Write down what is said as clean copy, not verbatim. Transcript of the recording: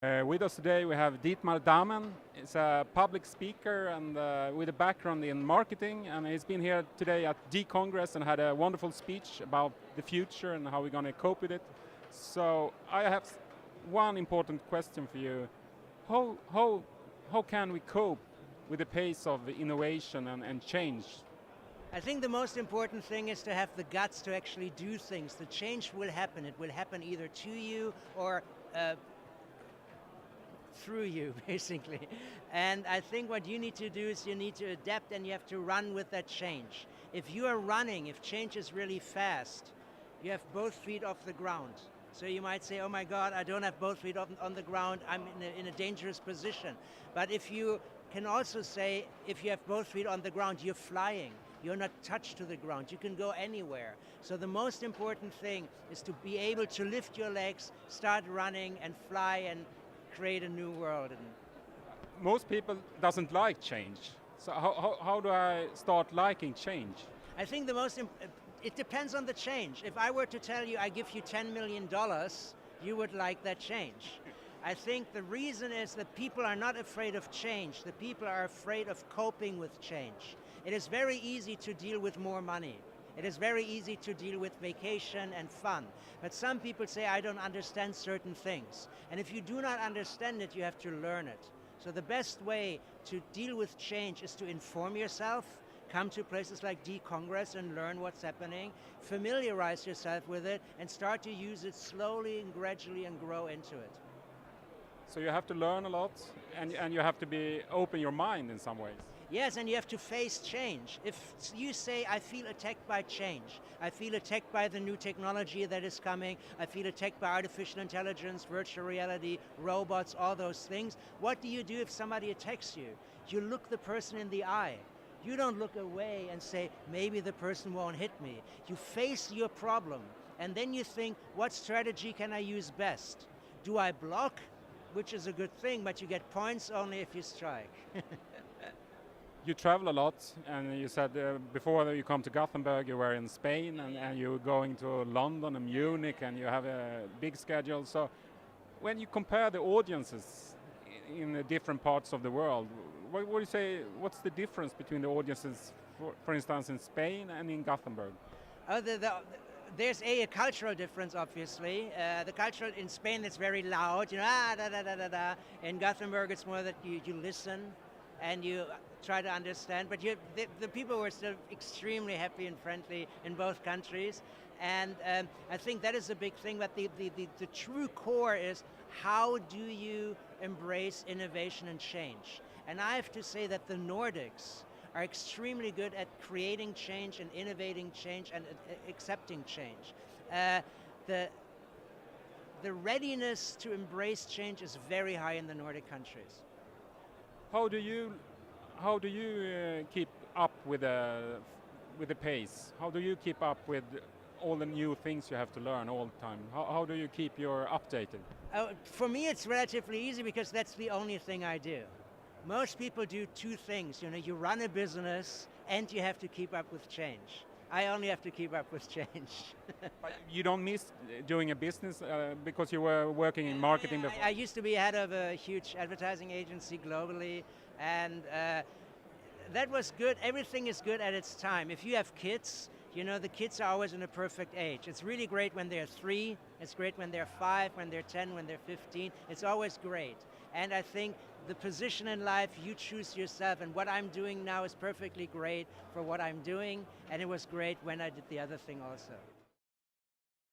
With us today we have Dietmar Dahmen. He's a public speaker and with a background in marketing, and he's been here today at D-Congress and had a wonderful speech about the future and how we're going to cope with it. So I have one important question for you. How can we cope with the pace of innovation and change? I think the most important thing is to have the guts to actually do things. The change will happen. It will happen either to you or through you, basically. And I think what you need to do is you need to adapt and you have to run with that change. If you are running, if change is really fast, you have both feet off the ground. So you might say, oh my God, I don't have both feet on the ground, I'm in a dangerous position. But if you can also say, if you have both feet on the ground, you're flying. You're not touched to the ground. You can go anywhere. So the most important thing is to be able to lift your legs, start running and fly and create a new world. Most people doesn't like change. So how do I start liking change? I think it depends on the change. If I were to tell you I give you $10 million, you would like that change. I think the reason is that people are not afraid of change. The people are afraid of coping with change. It is very easy to deal with more money. It is very easy to deal with vacation and fun. But some people say, I don't understand certain things. And if you do not understand it, you have to learn it. So the best way to deal with change is to inform yourself, come to places like D-Congress and learn what's happening, familiarize yourself with it, and start to use it slowly and gradually and grow into it. So you have to learn a lot, and you have to be open your mind in some ways. Yes, and you have to face change. If you say, I feel attacked by change, I feel attacked by the new technology that is coming, I feel attacked by artificial intelligence, virtual reality, robots, all those things, what do you do if somebody attacks you? You look the person in the eye. You don't look away and say, maybe the person won't hit me. You face your problem, and then you think, what strategy can I use best? Do I block? Which is a good thing, but you get points only if you strike. You travel a lot, and you said before that you come to Gothenburg, you were in Spain, and you're going to London and Munich, and you have a big schedule. So when you compare the audiences in the different parts of the world, what would you say, what's the difference between the audiences, for instance, in Spain and in Gothenburg? There's a cultural difference, obviously. The cultural in Spain is very loud, you know, da da da da da. In Gothenburg, it's more that you listen and you try to understand. But the people were still extremely happy and friendly in both countries. And I think that is a big thing. But the true core is, how do you embrace innovation and change? And I have to say that the Nordics are extremely good at creating change and innovating change and accepting change. The readiness to embrace change is very high in the Nordic countries. How do you keep up with the pace? How do you keep up with all the new things you have to learn all the time? How do you keep your updated? For me, it's relatively easy because that's the only thing I do. Most people do two things. You know, you run a business and you have to keep up with change. I only have to keep up with change. But you don't miss doing a business because you were working in marketing before? I used to be head of a huge advertising agency globally, and that was good. Everything is good at its time. If you have kids, you know, the kids are always in a perfect age. It's really great when they're 3, it's great when they're 5, when they're 10, when they're 15. It's always great. And I think the position in life, you choose yourself, and what I'm doing now is perfectly great for what I'm doing, and it was great when I did the other thing also.